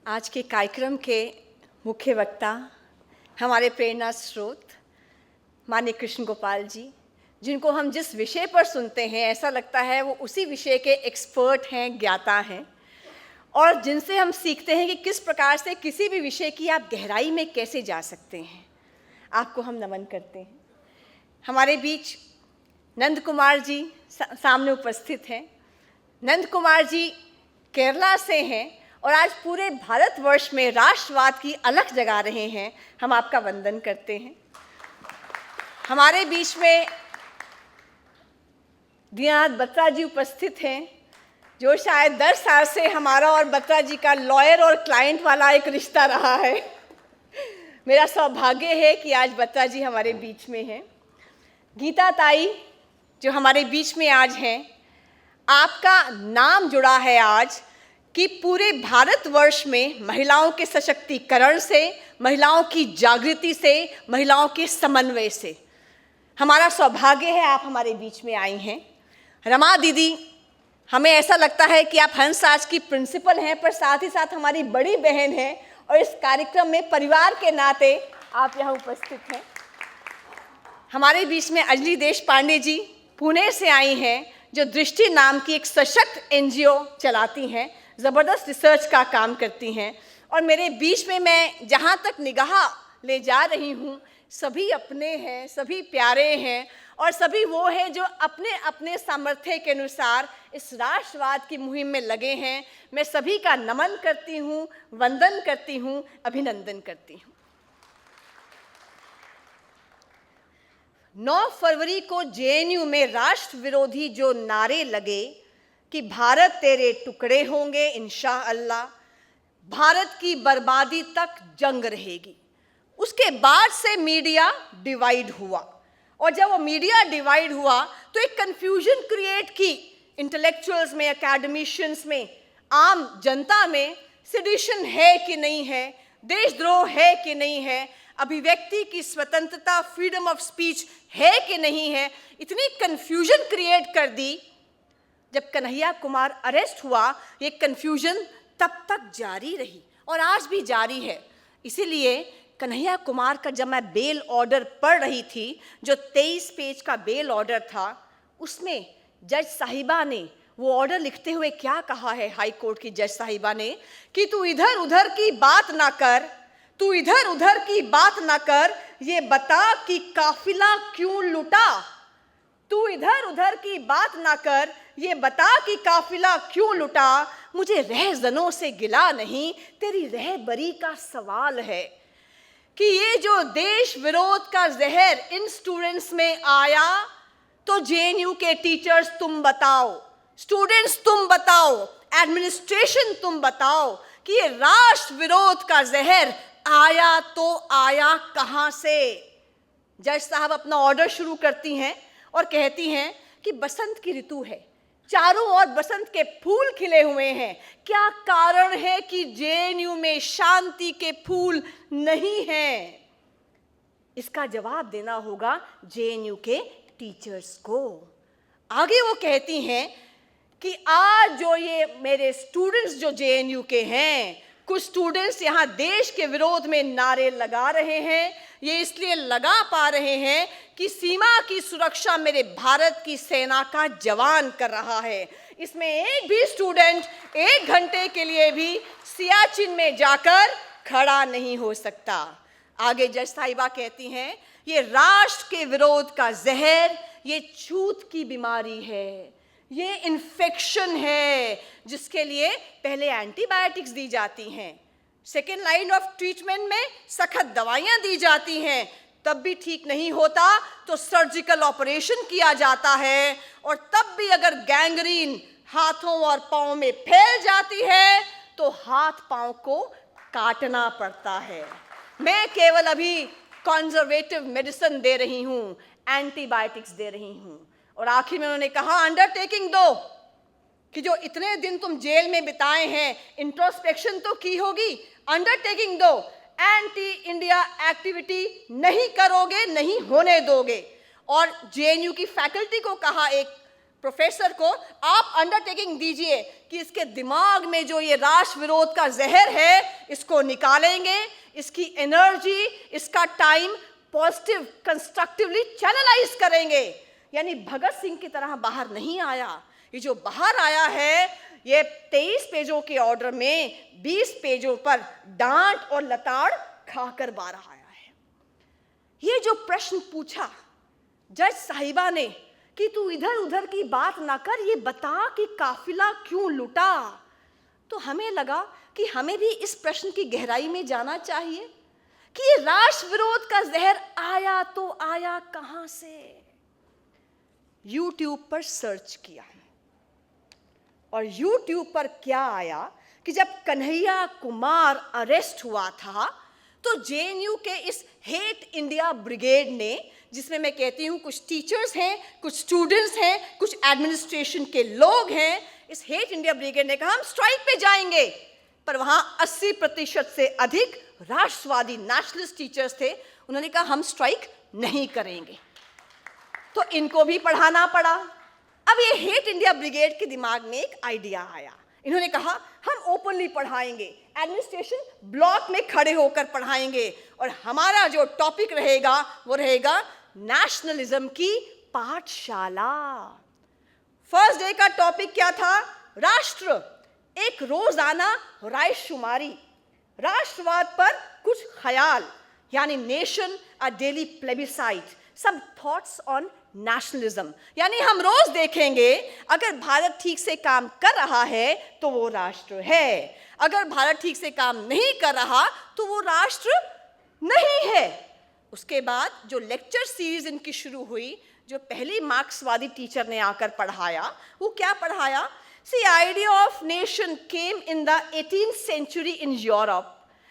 आज के कार्यक्रम के मुख्य वक्ता हमारे प्रेरणा स्रोत माननीय कृष्ण गोपाल जी, जिनको हम जिस विषय पर सुनते हैं ऐसा लगता है वो उसी विषय के एक्सपर्ट हैं, ज्ञाता हैं, और जिनसे हम सीखते हैं कि किस प्रकार से किसी भी विषय की आप गहराई में कैसे जा सकते हैं। आपको हम नमन करते हैं। हमारे बीच नंद कुमार जी सामने उपस्थित हैं। नंद कुमार जी केरला से हैं और आज पूरे भारतवर्ष में राष्ट्रवाद की अलख जगा रहे हैं। हम आपका वंदन करते हैं। हमारे बीच में दीनानाथ बत्रा जी उपस्थित हैं, जो शायद 10 साल से हमारा और बत्रा जी का लॉयर और क्लाइंट वाला एक रिश्ता रहा है। मेरा सौभाग्य है कि आज बत्रा जी हमारे बीच में हैं। गीता ताई जो हमारे बीच में आज हैं, आपका नाम जुड़ा है आज कि पूरे भारतवर्ष में महिलाओं के सशक्तिकरण से, महिलाओं की जागृति से, महिलाओं के समन्वय से हमारा सौभाग्य है आप हमारे बीच में आई हैं। रमा दीदी, हमें ऐसा लगता है कि आप हंस आज की प्रिंसिपल हैं, पर साथ ही साथ हमारी बड़ी बहन हैं और इस कार्यक्रम में परिवार के नाते आप यहाँ उपस्थित हैं। हमारे बीच में अंजलि देशपांडे जी पुणे से आई हैं, जो दृष्टि नाम की एक सशक्त NGO चलाती हैं, ज़बरदस्त रिसर्च का काम करती हैं। और मेरे बीच में मैं जहाँ तक निगाह ले जा रही हूँ, सभी अपने हैं, सभी प्यारे हैं और सभी वो हैं जो अपने अपने सामर्थ्य के अनुसार इस राष्ट्रवाद की मुहिम में लगे हैं। मैं सभी का नमन करती हूँ, वंदन करती हूँ, अभिनंदन करती हूँ। 9 फरवरी को JNU में राष्ट्र विरोधी जो नारे लगे कि भारत तेरे टुकड़े होंगे इंशाअल्लाह, भारत की बर्बादी तक जंग रहेगी, उसके बाद से मीडिया डिवाइड हुआ। और जब वो मीडिया डिवाइड हुआ तो एक कंफ्यूजन क्रिएट की इंटेलेक्चुअल्स में, एकेडमिशियंस में, आम जनता में। सेडिशन है कि नहीं है, देशद्रोह है कि नहीं है, अभिव्यक्ति की स्वतंत्रता, फ्रीडम ऑफ स्पीच है कि नहीं है, इतनी कंफ्यूजन क्रिएट कर दी। जब कन्हैया कुमार अरेस्ट हुआ, ये कंफ्यूजन तब तक जारी रही और आज भी जारी है। इसीलिए कन्हैया कुमार का जब मैं बेल ऑर्डर पढ़ रही थी, जो 23 पेज का बेल ऑर्डर था, उसमें जज साहिबा ने वो ऑर्डर लिखते हुए क्या कहा है, हाई कोर्ट की जज साहिबा ने, कि तू इधर उधर की बात ना कर, तू इधर उधर की बात ना कर, ये बता कि काफिला क्यों लुटा। तू इधर उधर की बात ना कर, ये बता कि काफिला क्यों लुटा। मुझे रहजनों से गिला नहीं, तेरी रहबरी का सवाल है कि ये जो देश विरोध का जहर इन स्टूडेंट्स में आया, तो JNU के टीचर्स तुम बताओ, स्टूडेंट्स तुम बताओ, एडमिनिस्ट्रेशन तुम बताओ कि ये राष्ट्र विरोध का जहर आया तो आया कहां से। जज साहब अपना ऑर्डर शुरू करती हैं और कहती हैं कि बसंत की ऋतु है, चारों ओर बसंत के फूल खिले हुए हैं, क्या कारण है कि JNU में शांति के फूल नहीं हैं। इसका जवाब देना होगा JNU के टीचर्स को। आगे वो कहती हैं कि आज जो ये मेरे स्टूडेंट्स जो JNU के हैं, कुछ स्टूडेंट्स यहाँ देश के विरोध में नारे लगा रहे हैं। ये इसलिए लगा पा रहे हैं कि सीमा की सुरक्षा मेरे भारत की सेना का जवान कर रहा है। इसमें एक भी स्टूडेंट 1 घंटे के लिए भी सियाचिन में जाकर खड़ा नहीं हो सकता। आगे जज साहिबा कहती हैं, ये राष्ट्र के विरोध का जहर, ये छूत की बीमारी है, ये इन्फेक्शन है, जिसके लिए पहले एंटीबायोटिक्स दी जाती हैं, सेकेंड लाइन ऑफ ट्रीटमेंट में सख्त दवाइयाँ दी जाती हैं, तब भी ठीक नहीं होता तो सर्जिकल ऑपरेशन किया जाता है, और तब भी अगर गैंग्रीन हाथों और पाँव में फैल जाती है तो हाथ पाँव को काटना पड़ता है। मैं केवल अभी कंजर्वेटिव मेडिसिन दे रही हूँ, एंटीबायोटिक्स दे रही हूँ। और आखिर में उन्होंने कहा, अंडरटेकिंग दो कि जो इतने दिन तुम जेल में बिताए हैं, इंट्रोस्पेक्शन तो की होगी, अंडरटेकिंग दो, एंटी इंडिया एक्टिविटी नहीं करोगे, नहीं होने दोगे। और JNU की फैकल्टी को कहा एक प्रोफेसर को आप अंडरटेकिंग दीजिए कि इसके दिमाग में जो ये राष्ट्र विरोध का जहर है इसको निकालेंगे, इसकी एनर्जी, इसका टाइम पॉजिटिव कंस्ट्रक्टिवली चैनलाइज करेंगे। यानी भगत सिंह की तरह बाहर नहीं आया, ये जो बाहर आया है ये 23 पेजों के ऑर्डर में 20 पेजों पर डांट और लताड़ खाकर बाहर आया है। ये जो प्रश्न पूछा जज साहिबा ने कि तू इधर उधर की बात ना कर, ये बता कि काफिला क्यों लुटा, तो हमें लगा कि हमें भी इस प्रश्न की गहराई में जाना चाहिए कि ये राष्ट्र विरोध का जहर आया तो आया कहां से। YouTube पर सर्च किया और YouTube पर क्या आया कि जब कन्हैया कुमार अरेस्ट हुआ था तो JNU के इस हेट इंडिया ब्रिगेड ने, जिसमें मैं कहती हूँ कुछ टीचर्स हैं, कुछ स्टूडेंट्स हैं, कुछ एडमिनिस्ट्रेशन के लोग हैं, इस हेट इंडिया ब्रिगेड ने कहा हम स्ट्राइक पे जाएंगे। पर वहाँ 80% से अधिक राष्ट्रवादी नेशनलिस्ट टीचर्स थे, उन्होंने कहा हम स्ट्राइक नहीं करेंगे। तो इनको भी पढ़ाना पड़ा। अब ये हेट इंडिया ब्रिगेड के दिमाग में एक आइडिया आया, इन्होंने कहा हम ओपनली पढ़ाएंगे, एडमिनिस्ट्रेशन ब्लॉक में खड़े होकर पढ़ाएंगे और हमारा जो टॉपिक रहेगा वो रहेगा नेशनलिज्म की पाठशाला। फर्स्ट डे का टॉपिक क्या था? राष्ट्र, एक रोजाना रायशुमारी, राष्ट्रवाद पर कुछ ख्याल, यानी नेशन अ डेली प्लेबिसाइट, सब थॉट्स ऑन नेशनलिज्म। यानी हम रोज देखेंगे अगर भारत ठीक से काम कर रहा है तो वो राष्ट्र है, अगर भारत ठीक से काम नहीं कर रहा तो वो राष्ट्र नहीं है। उसके बाद जो लेक्चर सीरीज इनकी शुरू हुई, जो पहली मार्क्सवादी टीचर ने आकर पढ़ाया, वो क्या पढ़ाया? See, idea of nation came in the 18th century in Europe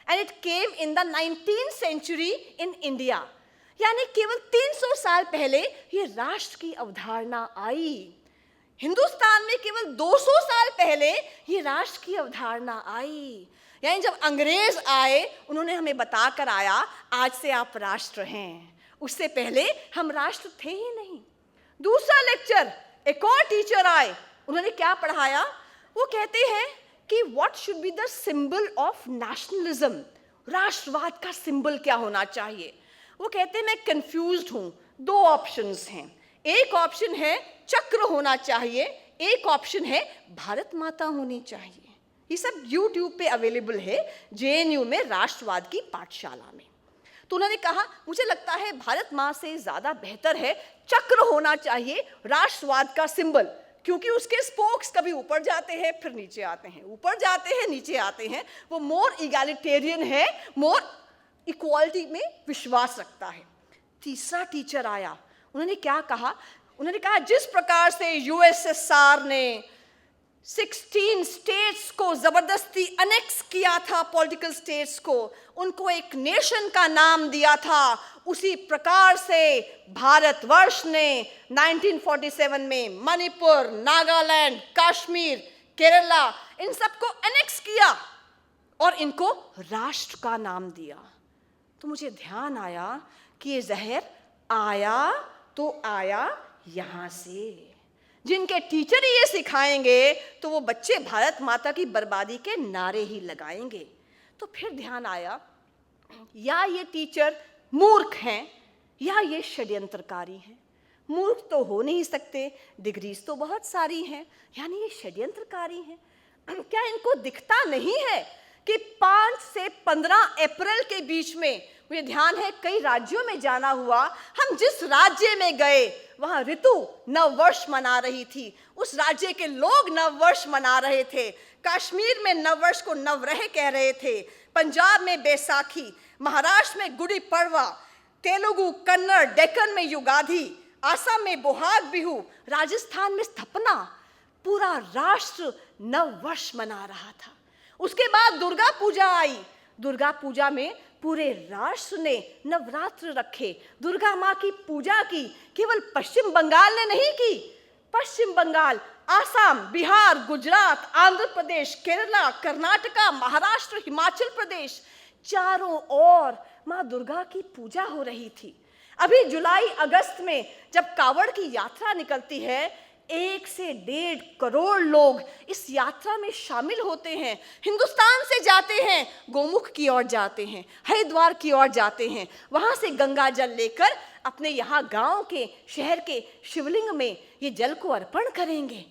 and it came in the 19th century in India. यानी केवल 300 साल पहले ये राष्ट्र की अवधारणा आई। हिंदुस्तान में केवल 200 साल पहले ये राष्ट्र की अवधारणा आई। यानी जब अंग्रेज आए उन्होंने हमें बताकर आया आज से आप राष्ट्र हैं, उससे पहले हम राष्ट्र थे ही नहीं। दूसरा लेक्चर, एक और टीचर आए, उन्होंने क्या पढ़ाया? वो कहते हैं कि what should be the symbol of nationalism, राष्ट्रवाद का सिंबल क्या होना चाहिए। वो कहते हैं मैं कंफ्यूज्ड हूं, दो ऑप्शंस हैं, एक ऑप्शन है चक्र होना चाहिए, एक ऑप्शन है भारत माता होनी चाहिए। ये सब YouTube पे अवेलेबल है JNU में राष्ट्रवाद की पाठशाला में। तो उन्होंने कहा मुझे लगता है भारत माँ से ज्यादा बेहतर है चक्र होना चाहिए राष्ट्रवाद का सिंबल, क्योंकि उसके स्पोक्स कभी ऊपर जाते हैं फिर नीचे आते हैं, ऊपर जाते हैं नीचे आते हैं, वो मोर इगैलिटेरियन है, मोर इक्वालिटी में विश्वास रखता है। तीसरा टीचर आया, उन्होंने क्या कहा? उन्होंने कहा जिस प्रकार से USSR ने 16 स्टेट्स को जबरदस्ती अनेक्स किया था, पॉलिटिकल स्टेट्स को, उनको एक नेशन का नाम दिया था, उसी प्रकार से भारतवर्ष ने 1947 में मणिपुर, नागालैंड, कश्मीर, केरला, इन सबको अनेक्स किया और इनको राष्ट्र का नाम दिया। तो मुझे ध्यान आया कि ये जहर आया तो आया यहां से। जिनके टीचर ये सिखाएंगे तो वो बच्चे भारत माता की बर्बादी के नारे ही लगाएंगे। तो फिर ध्यान आया या ये टीचर मूर्ख हैं या ये षड्यंत्रकारी हैं। मूर्ख तो हो नहीं सकते, डिग्रीज तो बहुत सारी हैं, यानी ये षड्यंत्रकारी हैं। क्या इनको दिखता नहीं है कि 5 से 15 अप्रैल के बीच में, मुझे ध्यान है कई राज्यों में जाना हुआ, हम जिस राज्य में गए वहां ऋतु नववर्ष मना रही थी, उस राज्य के लोग नववर्ष मना रहे थे। कश्मीर में नववर्ष को नवरह कह रहे थे, पंजाब में बैसाखी, महाराष्ट्र में गुड़ी पड़वा, तेलुगु, कन्नड़, डेक्कन में युगादि, आसाम में बोहाग बिहू, राजस्थान में स्थापना, पूरा राष्ट्र नववर्ष मना रहा था। उसके बाद दुर्गा पूजा आई, दुर्गा पूजा में पूरे राष्ट्र ने नवरात्र रखे, दुर्गा माँ की पूजा की। केवल पश्चिम बंगाल ने नहीं की, पश्चिम बंगाल, आसाम, बिहार, गुजरात, आंध्र प्रदेश, केरला, कर्नाटका, महाराष्ट्र, हिमाचल प्रदेश, चारों ओर माँ दुर्गा की पूजा हो रही थी। अभी जुलाई अगस्त में जब कावड़ की यात्रा निकलती है, 1 से 1.5 करोड़ लोग इस यात्रा में शामिल होते हैं। हिंदुस्तान से जाते हैं, गोमुख की ओर जाते हैं, हरिद्वार की ओर जाते हैं, वहाँ से गंगा जल लेकर अपने यहाँ गांव के, शहर के शिवलिंग में ये जल को अर्पण करेंगे।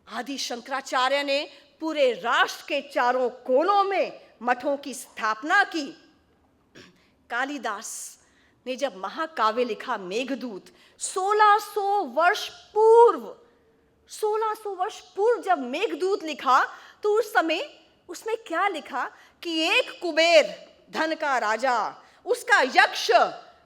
आदि शंकराचार्य ने पूरे राष्ट्र के चारों कोनों में मठों की स्थापना की। कालिदास ने जब महाकाव्य लिखा मेघदूत, 1600 वर्ष पूर्व जब मेघदूत लिखा, तो उस समय उसमें क्या लिखा कि एक कुबेर, धन का राजा, उसका यक्ष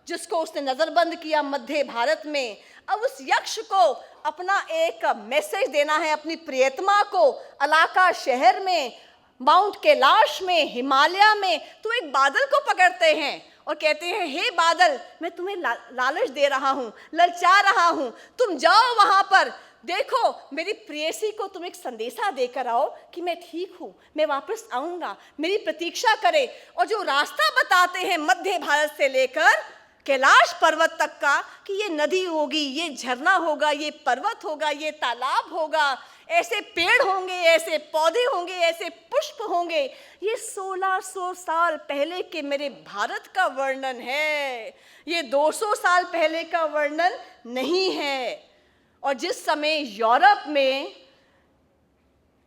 जिसको उसने नजरबंद किया मध्य भारत में, अब उस यक्ष को अपना एक मैसेज देना है अपनी प्रियतमा को, इलाका शहर में, माउंट कैलाश में, हिमालय में। तो एक बादल को पकड़ते हैं और कहते हैं, हे बादल, मैं तुम्हें लालच दे रहा हूँ, ललचा रहा हूँ, तुम जाओ वहाँ पर, देखो मेरी प्रेयसी को तुम एक संदेशा देकर आओ कि मैं ठीक हूँ, मैं वापस आऊँगा, मेरी प्रतीक्षा करे। और जो रास्ता बताते हैं मध्य भारत से लेकर कैलाश पर्वत तक का, कि ये नदी होगी, ये झरना होगा, ये पर्वत होगा, ये तालाब होगा, ऐसे पेड़ होंगे, ऐसे पौधे होंगे, ऐसे पुष्प होंगे, ये 1600 साल पहले के मेरे भारत का वर्णन है, ये 200 साल पहले का वर्णन नहीं है। और जिस समय यूरोप में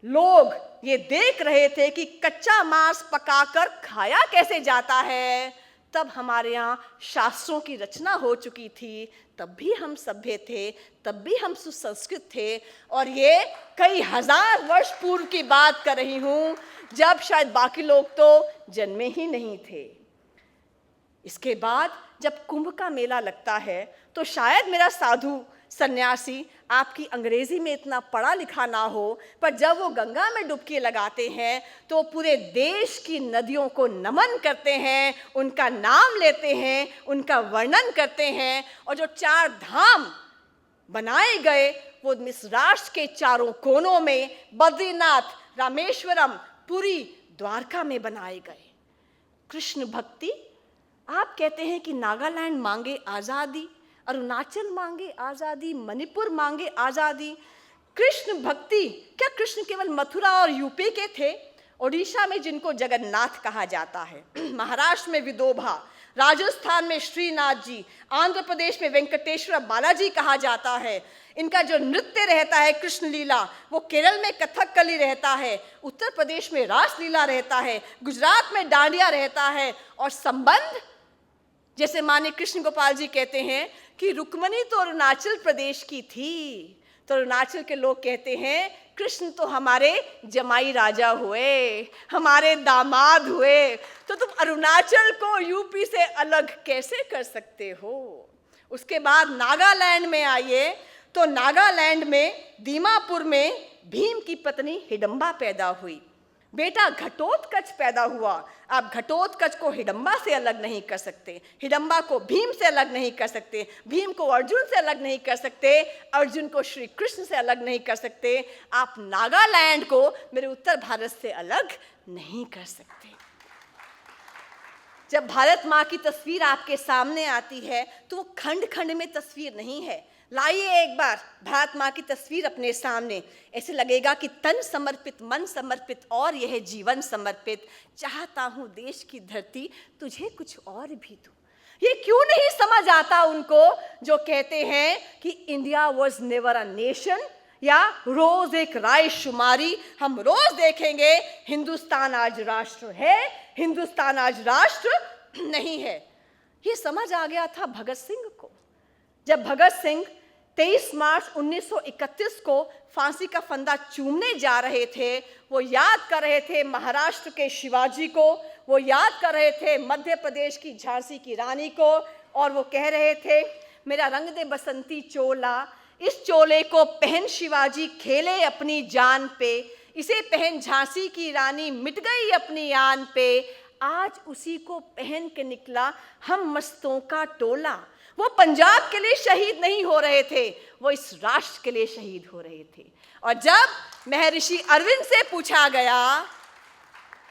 लोग ये देख रहे थे कि कच्चा मांस पकाकर खाया कैसे जाता है, तब हमारे यहाँ शास्त्रों की रचना हो चुकी थी, तब भी हम सभ्य थे, तब भी हम सुसंस्कृत थे। और ये कई हजार वर्ष पूर्व की बात कर रही हूँ, जब शायद बाकी लोग तो जन्मे ही नहीं थे। इसके बाद जब कुंभ का मेला लगता है, तो शायद मेरा साधु सन्यासी आपकी अंग्रेजी में इतना पढ़ा लिखा ना हो, पर जब वो गंगा में डुबकी लगाते हैं तो पूरे देश की नदियों को नमन करते हैं, उनका नाम लेते हैं, उनका वर्णन करते हैं। और जो 4 धाम बनाए गए वो इस राष्ट्र के चारों कोनों में, बद्रीनाथ, रामेश्वरम, पुरी, द्वारका में बनाए गए। कृष्ण भक्ति, आप कहते हैं कि नागालैंड मांगे आज़ादी, अरुणाचल मांगे आज़ादी, मणिपुर मांगे आज़ादी। कृष्ण भक्ति, क्या कृष्ण केवल मथुरा और यूपी के थे? ओडिशा में जिनको जगन्नाथ कहा जाता है, महाराष्ट्र में विदोबा, राजस्थान में श्रीनाथ जी, आंध्र प्रदेश में वेंकटेश्वर बालाजी कहा जाता है। इनका जो नृत्य रहता है कृष्ण लीला, वो केरल में कथकली रहता है, उत्तर प्रदेश में रासलीला रहता है, गुजरात में डांडिया रहता है। और संबंध, जैसे माननीय कृष्ण गोपाल जी कहते हैं कि रुक्मणी तो अरुणाचल प्रदेश की थी, तो अरुणाचल के लोग कहते हैं कृष्ण तो हमारे जमाई राजा हुए, हमारे दामाद हुए, तो तुम अरुणाचल को यूपी से अलग कैसे कर सकते हो? उसके बाद नागालैंड में आइए, तो नागालैंड में दीमापुर में भीम की पत्नी हिडंबा पैदा हुई, बेटा घटोत्कच पैदा हुआ। आप घटोत्कच को हिडंबा से अलग नहीं कर सकते, हिडंबा को भीम से अलग नहीं कर सकते, भीम को अर्जुन से अलग नहीं कर सकते, अर्जुन को श्री कृष्ण से अलग नहीं कर सकते। आप नागालैंड को मेरे उत्तर भारत से अलग नहीं कर सकते। जब भारत माँ की तस्वीर आपके सामने आती है तो वो खंड खंड में तस्वीर नहीं है। लाइए एक बार भारत माँ की तस्वीर अपने सामने, ऐसे लगेगा कि तन समर्पित, मन समर्पित और यह जीवन समर्पित। चाहता हूँ देश की धरती तुझे कुछ और भी दूँ। ये क्यों नहीं समझ आता उनको जो कहते हैं कि India was never a nation, या रोज एक राय शुमारी। हम रोज देखेंगे हिंदुस्तान आज राष्ट्र है, हिंदुस्तान आज राष्ट्र नहीं है। ये समझ आ गया था भगत सिंह को, जब भगत सिंह 23 मार्च 1931 को फांसी का फंदा चूमने जा रहे थे। वो याद कर रहे थे महाराष्ट्र के शिवाजी को, वो याद कर रहे थे मध्य प्रदेश की झांसी की रानी को, और वो कह रहे थे मेरा रंग दे बसंती चोला, इस चोले को पहन शिवाजी खेले अपनी जान पे, इसे पहन झांसी की रानी मिट गई अपनी आन पे, आज उसी को पहन के निकला हम मस्तों का टोला। वो पंजाब के लिए शहीद नहीं हो रहे थे, वो इस राष्ट्र के लिए शहीद हो रहे थे। और जब महर्षि अरविंद से पूछा गया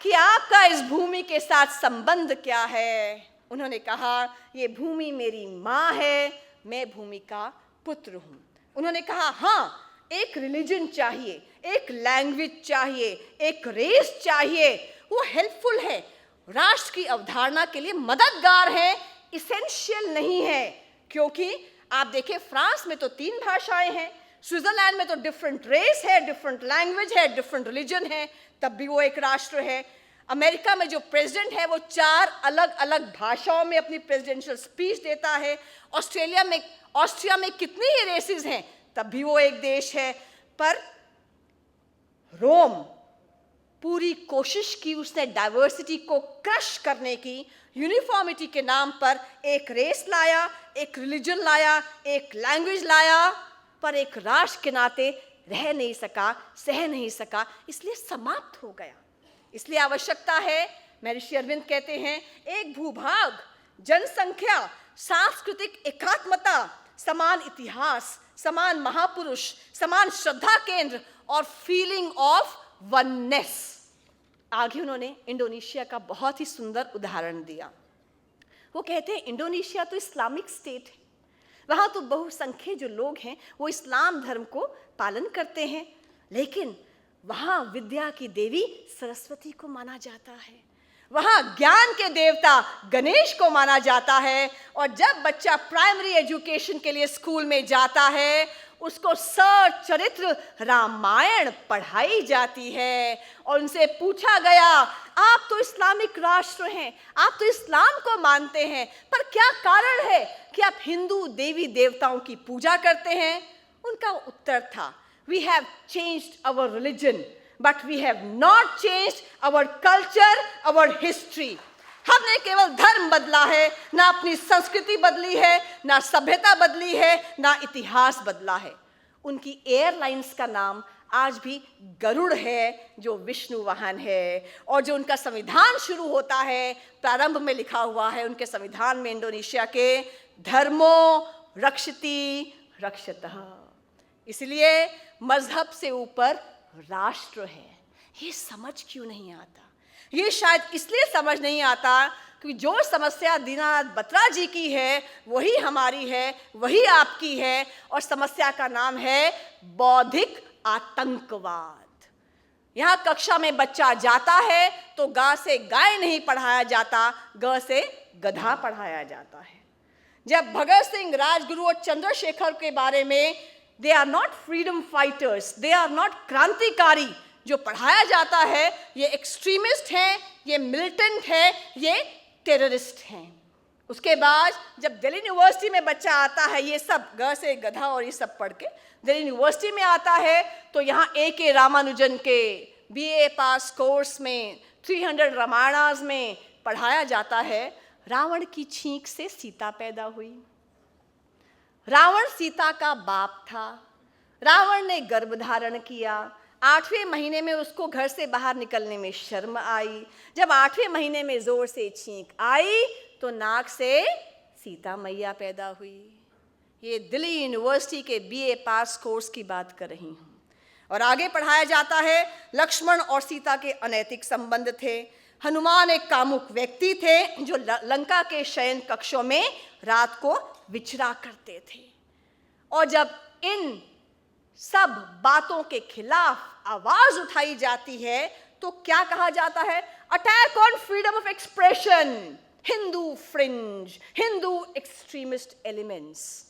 कि आपका इस भूमि के साथ संबंध क्या है, उन्होंने कहा ये भूमि मेरी माँ है, मैं भूमि का पुत्र हूँ। उन्होंने कहा हाँ, एक रिलीजन चाहिए, एक लैंग्वेज चाहिए, एक रेस चाहिए, वो हेल्पफुल है, राष्ट्र की अवधारणा के लिए मददगार है, इसेंशियल नहीं है। क्योंकि आप देखिए फ्रांस में तो 3 भाषाएं हैं, स्विट्जरलैंड में तो डिफरेंट रेस है, डिफरेंट लैंग्वेज है, डिफरेंट रिलीजन है, तब भी वो एक राष्ट्र है। अमेरिका में जो प्रेसिडेंट है वो 4 अलग अलग भाषाओं में अपनी प्रेसिडेंशियल स्पीच देता है। ऑस्ट्रिया में कितनी ही रेसेस हैं, तब भी वो एक देश है। पर रोम पूरी कोशिश की उसने डाइवर्सिटी को क्रश करने की, यूनिफॉर्मिटी के नाम पर एक रेस लाया, एक रिलीजन लाया, एक लैंग्वेज लाया, पर एक राष्ट्र के नाते रह नहीं सका, सह नहीं सका, इसलिए समाप्त हो गया। इसलिए आवश्यकता है, महर्षि अरविंद कहते हैं, एक भूभाग, जनसंख्या, सांस्कृतिक एकात्मता, समान इतिहास, समान महापुरुष, समान श्रद्धा केंद्र और फीलिंग ऑफ वननेस। आगे उन्होंने इंडोनेशिया का बहुत ही सुंदर उदाहरण दिया। वो कहते हैं इंडोनेशिया तो इस्लामिक स्टेट है, वहाँ तो बहुसंख्यक जो लोग हैं वो इस्लाम धर्म को पालन करते हैं, लेकिन वहाँ विद्या की देवी सरस्वती को माना जाता है, वहाँ ज्ञान के देवता गणेश को माना जाता है। और जब बच्चा प्राइमरी एजुकेशन के लिए स्कूल में जाता है, उसको सचरित्र रामायण पढ़ाई जाती है और उनसे पूछा गया, आप तो इस्लामिक राष्ट्र हैं, आप तो इस्लाम को मानते हैं, पर क्या कारण है कि आप हिंदू देवी देवताओं की पूजा करते हैं? उनका उत्तर था, we have changed our religion, but we have not changed our culture, our history. हमने केवल धर्म बदला है, ना अपनी संस्कृति बदली है, ना सभ्यता बदली है, ना इतिहास बदला है। उनकी एयरलाइंस का नाम आज भी गरुड़ है, जो विष्णु वाहन है, और जो उनका संविधान शुरू होता है, प्रारंभ में लिखा हुआ है उनके संविधान में इंडोनेशिया के, धर्मो रक्षति रक्षतः। इसलिए मजहब से ऊपर राष्ट्र है। ये समझ क्यों नहीं आता? ये शायद इसलिए समझ नहीं आता क्योंकि जो समस्या दीनानाथ बत्रा जी की है वही हमारी है, वही आपकी है, और समस्या का नाम है बौद्धिक आतंकवाद। यहाँ कक्षा में बच्चा जाता है तो गा से गाय नहीं पढ़ाया जाता, ग से गधा पढ़ाया जाता है। जब भगत सिंह, राजगुरु और चंद्रशेखर के बारे में they are not freedom fighters, they are not क्रांतिकारी, जो पढ़ाया जाता है ये एक्सट्रीमिस्ट हैं, ये मिलिटेंट है, ये टेररिस्ट हैं। उसके बाद जब दिल्ली यूनिवर्सिटी में बच्चा आता है, ये सब ग से गधा और ये सब पढ़ के दिल्ली यूनिवर्सिटी में आता है, तो यहाँ A.K. रामानुजन के BA पास कोर्स में 300 रामायणास में पढ़ाया जाता है, रावण की छींक से सीता पैदा हुई। रावण सीता का बाप था, रावण ने गर्भ धारण किया, 8वें महीने में उसको घर से बाहर निकलने में शर्म आई। जब 8वें महीने में जोर से छींक आई तो नाक से सीता मैया पैदा हुई। ये दिल्ली यूनिवर्सिटी के BA पास कोर्स की बात कर रही हूँ। और आगे पढ़ाया जाता है लक्ष्मण और सीता के अनैतिक संबंध थे, हनुमान एक कामुक व्यक्ति थे जो लंका के शयन कक्षों में रात को विचरा करते थे। और जब इन सब बातों के खिलाफ आवाज उठाई जाती है तो क्या कहा जाता है? Attack on freedom of expression, Hindu fringe, Hindu extremist elements.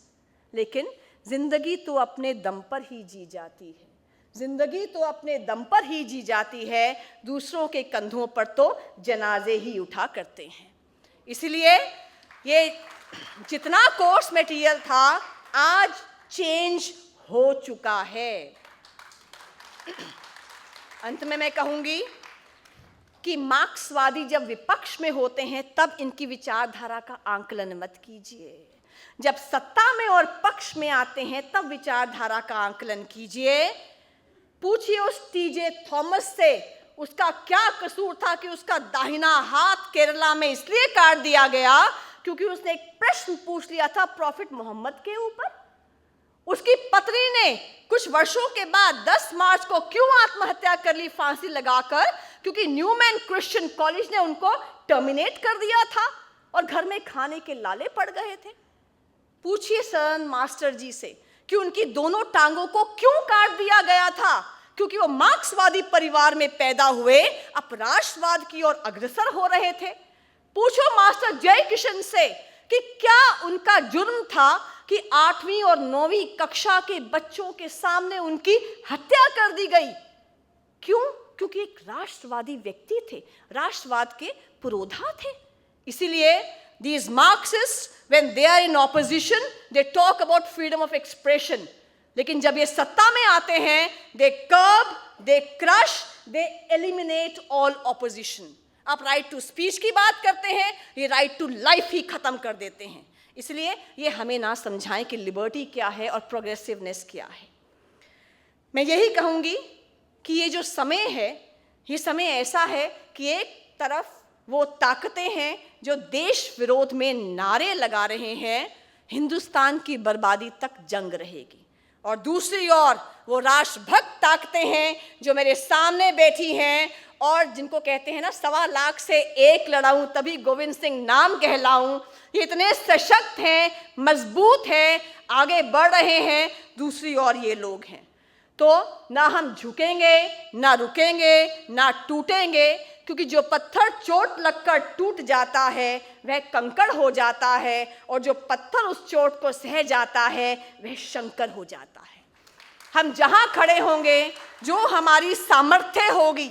लेकिन जिंदगी तो अपने दम पर ही जी जाती है, जिंदगी तो अपने दम पर ही जी जाती है, दूसरों के कंधों पर तो जनाजे ही उठा करते हैं। इसलिए ये जितना कोर्स मटेरियल था आज चेंज हो चुका है। अंत में मैं कहूंगी कि मार्क्सवादी जब विपक्ष में होते हैं तब इनकी विचारधारा का आंकलन मत कीजिए, जब सत्ता में और पक्ष में आते हैं तब विचारधारा का आंकलन कीजिए। पूछिए उस TJ थॉमस से उसका क्या कसूर था कि उसका दाहिना हाथ केरला में इसलिए काट दिया गया क्योंकि उसने एक प्रश्न पूछ लिया था प्रॉफिट मोहम्मद के ऊपर। उसकी पत्नी ने कुछ वर्षों के बाद 10 मार्च को क्यों आत्महत्या कर ली फांसी लगाकर? क्योंकि न्यूमैन क्रिश्चियन कॉलेज ने उनको टर्मिनेट कर दिया था और घर में खाने के लाले पड़ गए थे। पूछिए सर मास्टर जी से कि उनकी दोनों टांगों को क्यों काट दिया गया था? क्योंकि वो मार्क्सवादी परिवार में पैदा हुए, अब राष्ट्रवाद की ओर अग्रसर हो रहे थे। पूछो मास्टर जय किशन से कि क्या उनका जुर्म था कि 8वीं और 9वीं कक्षा के बच्चों के सामने उनकी हत्या कर दी गई। क्यों? क्योंकि एक राष्ट्रवादी व्यक्ति थे, राष्ट्रवाद के पुरोधा थे। इसीलिए these Marxists, when they are in opposition, they talk about freedom of expression. लेकिन जब ये सत्ता में आते हैं, they curb, they crush, they eliminate all opposition. आप राइट टू स्पीच की बात करते हैं, ये राइट टू लाइफ ही खत्म कर देते हैं। इसलिए ये हमें ना समझाएं कि लिबर्टी क्या है और प्रोग्रेसिवनेस क्या है। मैं यही कहूंगी कि ये जो समय है, ये समय ऐसा है कि एक तरफ वो ताकतें हैं जो देश विरोध में नारे लगा रहे हैं, हिंदुस्तान की बर्बादी तक जंग रहेगी, और दूसरी ओर वो राष्ट्रभक्त ताकतें हैं जो मेरे सामने बैठी हैं और जिनको कहते हैं ना 1.25 लाख से एक लड़ाऊं तभी गोविंद सिंह नाम कहलाऊं। ये इतने सशक्त हैं, मजबूत हैं, आगे बढ़ रहे हैं। दूसरी ओर ये लोग हैं। तो ना हम झुकेंगे, ना रुकेंगे, ना टूटेंगे, क्योंकि जो पत्थर चोट लगकर टूट जाता है वह कंकड़ हो जाता है, और जो पत्थर उस चोट को सह जाता है वह शंकर हो जाता है। हम जहां खड़े होंगे, जो हमारी सामर्थ्य होगी,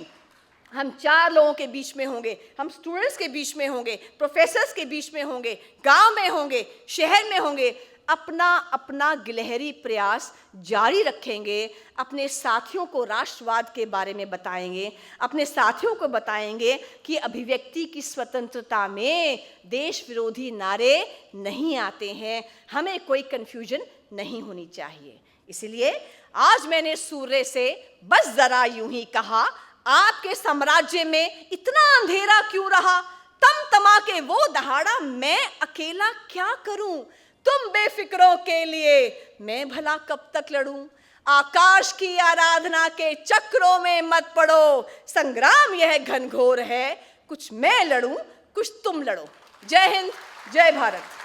हम 4 लोगों के बीच में होंगे, हम स्टूडेंट्स के बीच में होंगे, प्रोफेसर्स के बीच में होंगे, गांव में होंगे, शहर में होंगे, अपना अपना गिलहरी प्रयास जारी रखेंगे, अपने साथियों को राष्ट्रवाद के बारे में बताएंगे, अपने साथियों को बताएंगे कि अभिव्यक्ति की स्वतंत्रता में देश विरोधी नारे नहीं आते हैं, हमें कोई कन्फ्यूजन नहीं होनी चाहिए। इसलिए आज मैंने सूर्य से बस जरा यूं ही कहा, आपके साम्राज्य में इतना अंधेरा क्यों रहा? तमा के वो दहाड़ा, मैं अकेला क्या करूं? तुम बेफिक्रों के लिए मैं भला कब तक लड़ूं? आकाश की आराधना के चक्रों में मत पड़ो, संग्राम यह घनघोर है, कुछ मैं लड़ूं, कुछ तुम लड़ो। जय हिंद, जय भारत।